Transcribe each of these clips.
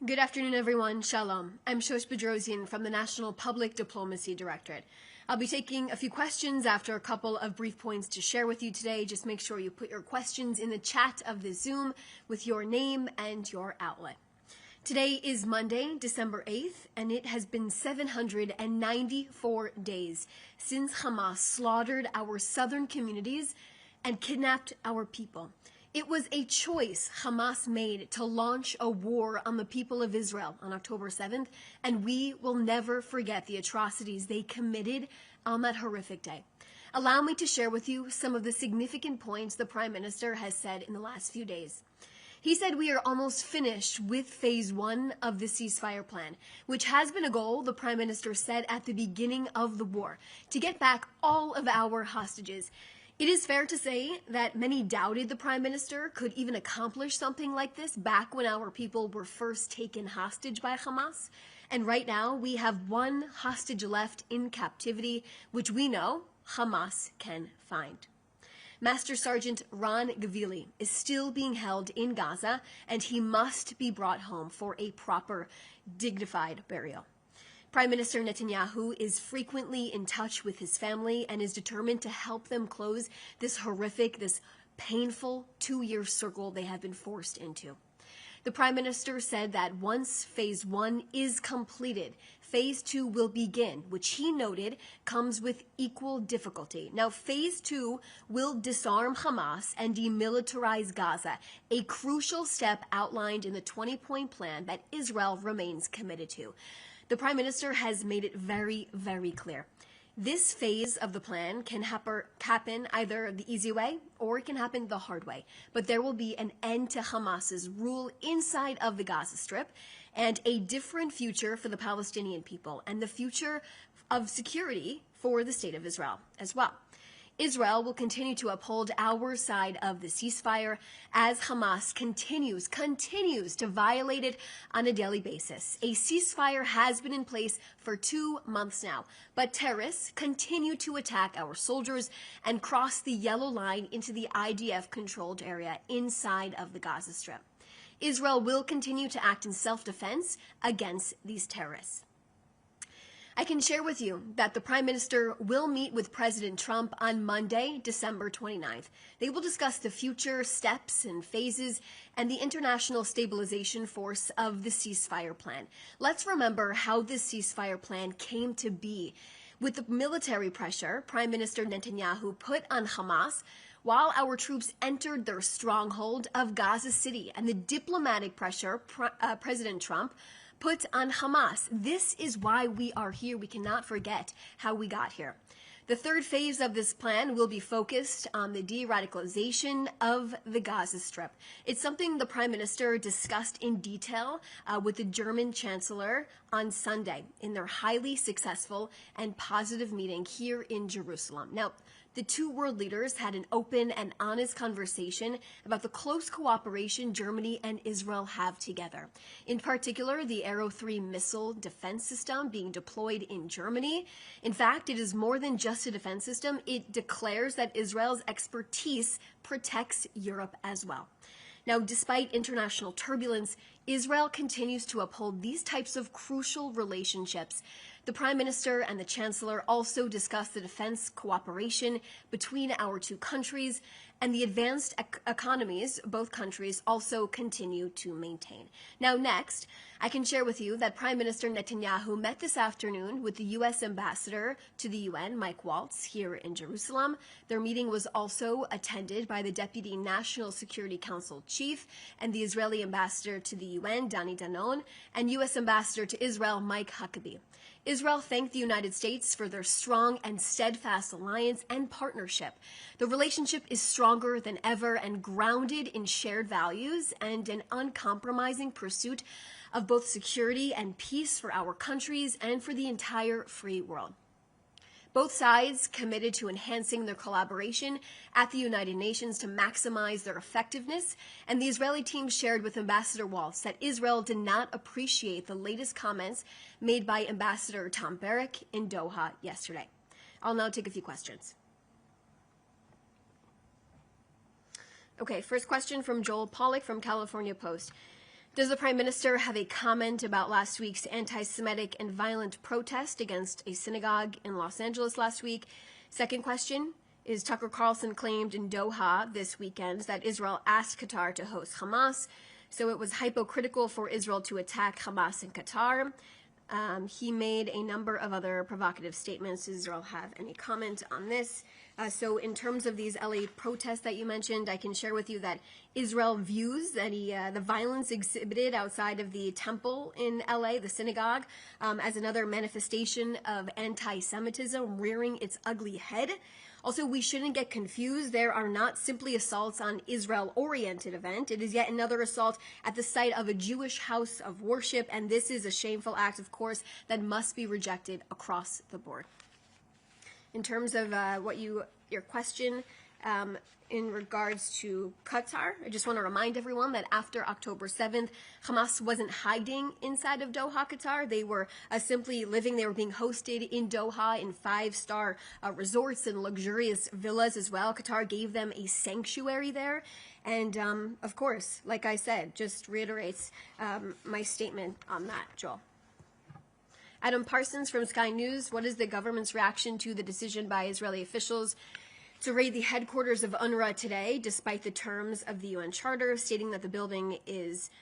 Good afternoon, everyone. Shalom. I'm Shosh Bedrosian from the National Public Diplomacy Directorate. I'll be taking a few questions after a couple of brief points to share with you today. Just make sure you put your questions in the chat of the Zoom with your name and your outlet. Today is Monday, December 8th, and it has been 794 days since Hamas slaughtered our southern communities and kidnapped our people. It was a choice Hamas made to launch a war on the people of Israel on October 7th, and we will never forget the atrocities they committed on that horrific day. Allow me to share with you some of the significant points the Prime Minister has said in the last few days. He said we are almost finished with phase one of the ceasefire plan, which has been a goal the Prime Minister said at the beginning of the war, to get back all of our hostages. It is fair to say that many doubted the Prime Minister could even accomplish something like this back when our people were first taken hostage by Hamas. And right now, we have one hostage left in captivity, which we know Hamas can find. Master Sergeant Ron Gavili is still being held in Gaza, and he must be brought home for a proper, dignified burial. Prime Minister Netanyahu is frequently in touch with his family and is determined to help them close this horrific, this painful 2-year circle they have been forced into. The Prime Minister said that once phase one is completed, phase two will begin, which he noted comes with equal difficulty. Now, phase two will disarm Hamas and demilitarize Gaza, a crucial step outlined in the 20-point plan that Israel remains committed to. The Prime Minister has made it very, very clear. This phase of the plan can happen either the easy way or it can happen the hard way. But there will be an end to Hamas's rule inside of the Gaza Strip and a different future for the Palestinian people and the future of security for the state of Israel as well. Israel will continue to uphold our side of the ceasefire as Hamas continues to violate it on a daily basis. A ceasefire has been in place for 2 months now, but terrorists continue to attack our soldiers and cross the yellow line into the IDF-controlled area inside of the Gaza Strip. Israel will continue to act in self-defense against these terrorists. I can share with you that the Prime Minister will meet with President Trump on Monday, December 29th. They will discuss the future steps and phases and the international stabilization force of the ceasefire plan. Let's remember how this ceasefire plan came to be. With the military pressure Prime Minister Netanyahu put on Hamas while our troops entered their stronghold of Gaza City and the diplomatic pressure President Trump put on Hamas. This is why we are here. We cannot forget how we got here. The third phase of this plan will be focused on the de-radicalization of the Gaza Strip. It's something the Prime Minister discussed in detail with the German Chancellor on Sunday in their highly successful and positive meeting here in Jerusalem. Now, the two world leaders had an open and honest conversation about the close cooperation Germany and Israel have together. In particular, the Arrow 3 missile defense system being deployed in Germany. In fact, it is more than just a defense system. It declares that Israel's expertise protects Europe as well. Now, despite international turbulence, Israel continues to uphold these types of crucial relationships. The Prime Minister and the Chancellor also discussed the defense cooperation between our two countries and the advanced economies both countries also continue to maintain. Now, next, I can share with you that Prime Minister Netanyahu met this afternoon with the U.S. Ambassador to the UN, Mike Waltz, here in Jerusalem. Their meeting was also attended by the Deputy National Security Council Chief and the Israeli Ambassador to the UN, Dani Danon, and U.S. Ambassador to Israel, Mike Huckabee. Israel thanked the United States for their strong and steadfast alliance and partnership. The relationship is stronger than ever and grounded in shared values and an uncompromising pursuit of both security and peace for our countries and for the entire free world. Both sides committed to enhancing their collaboration at the United Nations to maximize their effectiveness, and the Israeli team shared with Ambassador Waltz that Israel did not appreciate the latest comments made by Ambassador Tom Barrack in Doha yesterday. I'll now take a few questions. Okay, first question from Joel Pollack from California Post. Does the Prime Minister have a comment about last week's anti-Semitic and violent protest against a synagogue in Los Angeles last week? Second question is, Tucker Carlson claimed in Doha this weekend that Israel asked Qatar to host Hamas, so it was hypocritical for Israel to attack Hamas in Qatar. He made a number of other provocative statements. Does Israel have any comment on this? So in terms of these LA protests that you mentioned, I can share with you that Israel views the violence exhibited outside of the temple in LA, the synagogue, as another manifestation of anti-Semitism rearing its ugly head. Also, we shouldn't get confused. There are not simply assaults on Israel-oriented event. It is yet another assault at the site of a Jewish house of worship, and this is a shameful act, of course, that must be rejected across the board. In terms of your question in regards to Qatar, I just want to remind everyone that after October 7th, Hamas wasn't hiding inside of Doha, Qatar. They were simply living. They were being hosted in Doha in 5-star resorts and luxurious villas as well. Qatar gave them a sanctuary there. And, of course, like I said, just reiterates my statement on that, Joel. Adam Parsons from Sky News, what is the government's reaction to the decision by Israeli officials to raid the headquarters of UNRWA today, despite the terms of the UN Charter, stating that the building is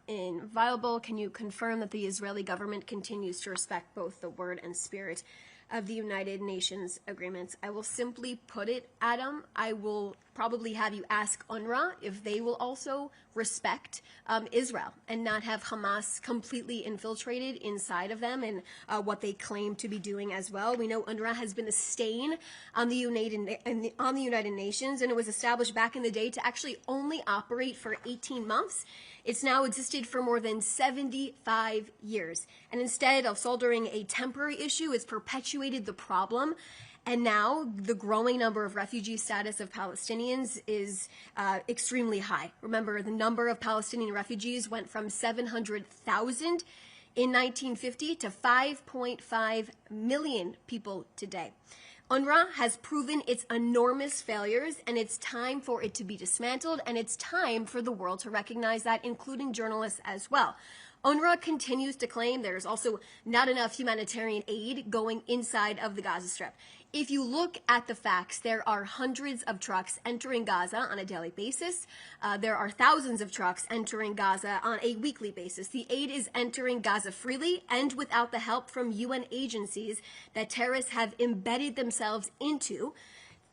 inviolable? Can you confirm that the Israeli government continues to respect both the word and spirit of the United Nations agreements? I will simply put it, Adam, I will probably have you ask UNRWA if they will also respect Israel and not have Hamas completely infiltrated inside of them and what they claim to be doing as well. We know UNRWA has been a stain on the United Nations, and it was established back in the day to actually only operate for 18 months. It's now existed for more than 75 years. And instead of solving a temporary issue, it's perpetuated the problem. And now the growing number of refugee status of Palestinians is extremely high. Remember, the number of Palestinian refugees went from 700,000 in 1950 to 5.5 million people today. UNRWA has proven its enormous failures, and it's time for it to be dismantled, and it's time for the world to recognize that, including journalists as well. UNRWA continues to claim there's also not enough humanitarian aid going inside of the Gaza Strip. If you look at the facts, there are hundreds of trucks entering Gaza on a daily basis. There are thousands of trucks entering Gaza on a weekly basis. The aid is entering Gaza freely and without the help from UN agencies that terrorists have embedded themselves into.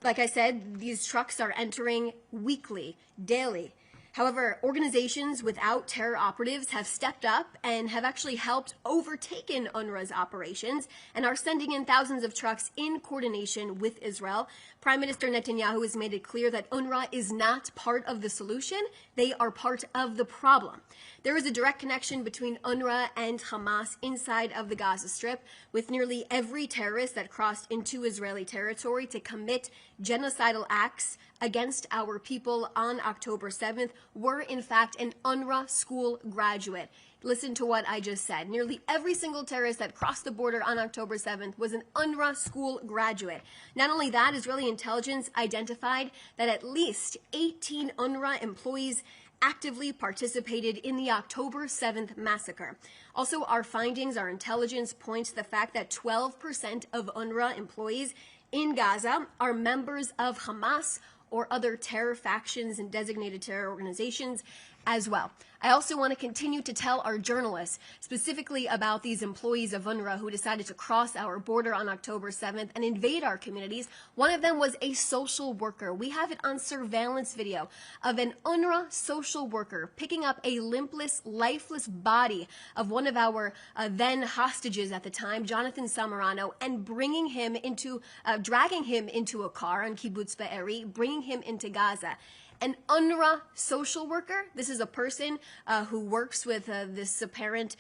Like I said, these trucks are entering weekly, daily. However, organizations without terror operatives have stepped up and have actually helped overtaken UNRWA's operations and are sending in thousands of trucks in coordination with Israel. Prime Minister Netanyahu has made it clear that UNRWA is not part of the solution. They are part of the problem. There is a direct connection between UNRWA and Hamas inside of the Gaza Strip, with nearly every terrorist that crossed into Israeli territory to commit genocidal acts against our people on October 7th were, in fact, an UNRWA school graduate. Listen to what I just said. Nearly every single terrorist that crossed the border on October 7th was an UNRWA school graduate. Not only that, Israeli intelligence identified that at least 18 UNRWA employees actively participated in the October 7th massacre. Also, our findings, our intelligence points to the fact that 12% of UNRWA employees in Gaza are members of Hamas or other terror factions and designated terror organizations as well. I also want to continue to tell our journalists specifically about these employees of UNRWA who decided to cross our border on October 7th and invade our communities. One of them was a social worker. We have it on surveillance video of an UNRWA social worker picking up a limpless, lifeless body of one of our then hostages at the time, Jonathan Samarano, and bringing him into, dragging him into a car on Kibbutz Be'eri, bringing him into Gaza. An UNRWA social worker, this is a person who works with this apparent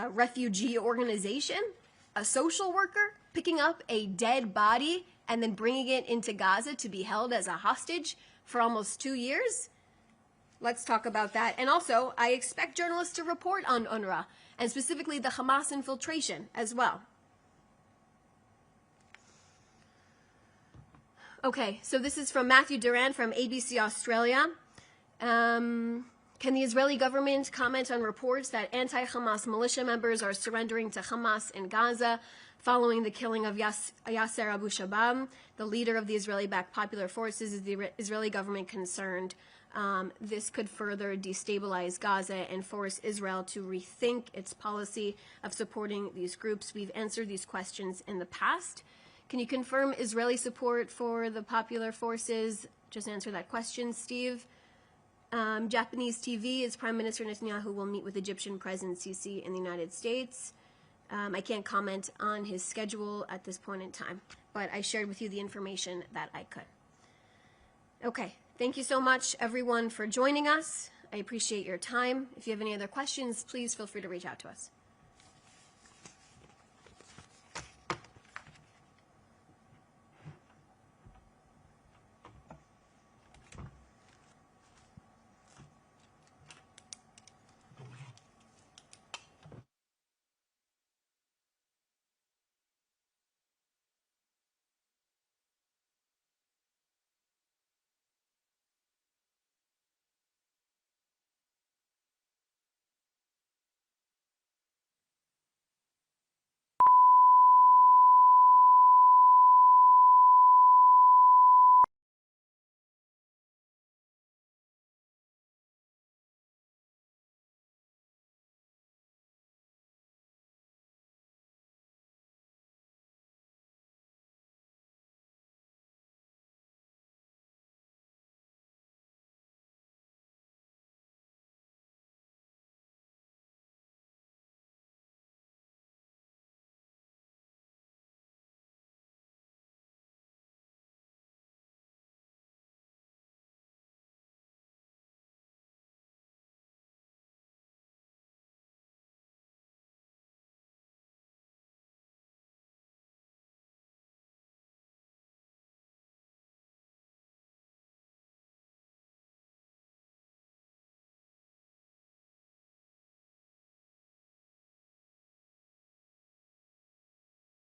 refugee organization, a social worker picking up a dead body and then bringing it into Gaza to be held as a hostage for almost 2 years. Let's talk about that. And also, I expect journalists to report on UNRWA and specifically the Hamas infiltration as well. Okay, so this is from Matthew Duran from ABC Australia. Can the Israeli government comment on reports that anti-Hamas militia members are surrendering to Hamas in Gaza following the killing of Yasser Abu Shabab, the leader of the Israeli-backed Popular Forces? Is the Israeli government concerned this could further destabilize Gaza and force Israel to rethink its policy of supporting these groups? We've answered these questions in the past. Can you confirm Israeli support for the Popular Forces? Just answer that question, Steve. Japanese TV is Prime Minister Netanyahu will meet with Egyptian President Sisi in the United States. I can't comment on his schedule at this point in time, but I shared with you the information that I could. Okay, thank you so much, everyone, for joining us. I appreciate your time. If you have any other questions, please feel free to reach out to us.